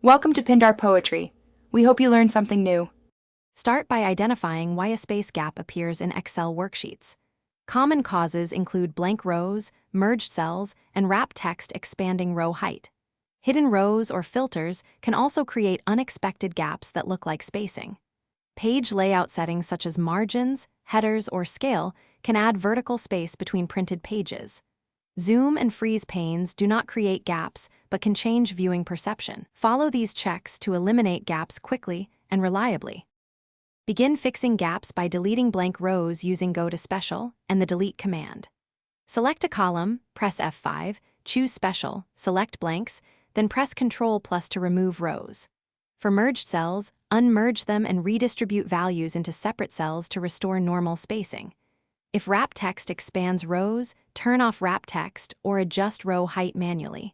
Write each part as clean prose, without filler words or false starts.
Welcome to Pindar Poetry. We hope you learned something new. Start by identifying why a space gap appears in Excel worksheets. Common causes include blank rows, merged cells, and wrap text expanding row height. Hidden rows or filters can also create unexpected gaps that look like spacing. Page layout settings such as margins, headers, or scale can add vertical space between printed pages. Zoom and freeze panes do not create gaps but can change viewing perception. Follow these checks to eliminate gaps quickly and reliably. Begin fixing gaps by deleting blank rows using Go to Special and the Delete command. Select a column, press F5, choose Special, select blanks, then press Ctrl+ to remove rows. For merged cells, unmerge them and redistribute values into separate cells to restore normal spacing. If wrap text expands rows, turn off wrap text or adjust row height manually.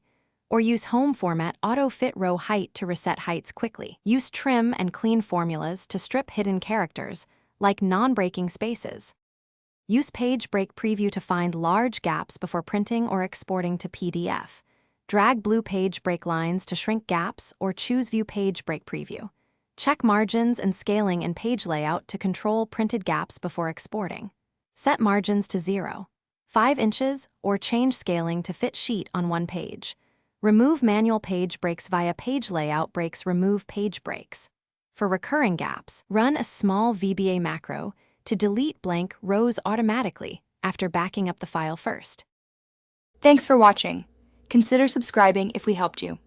Or use Home Format Auto-Fit Row Height to reset heights quickly. Use trim and clean formulas to strip hidden characters, like non-breaking spaces. Use Page Break Preview to find large gaps before printing or exporting to PDF. Drag blue page break lines to shrink gaps or choose View Page Break Preview. Check margins and scaling in page layout to control printed gaps before exporting. Set margins to 0, 5 inches, or change scaling to fit sheet on one page. Remove manual page breaks via page layout breaks. Remove page breaks. For recurring gaps, run a small VBA macro to delete blank rows automatically after backing up the file first. Thanks for watching. Consider subscribing if we helped you.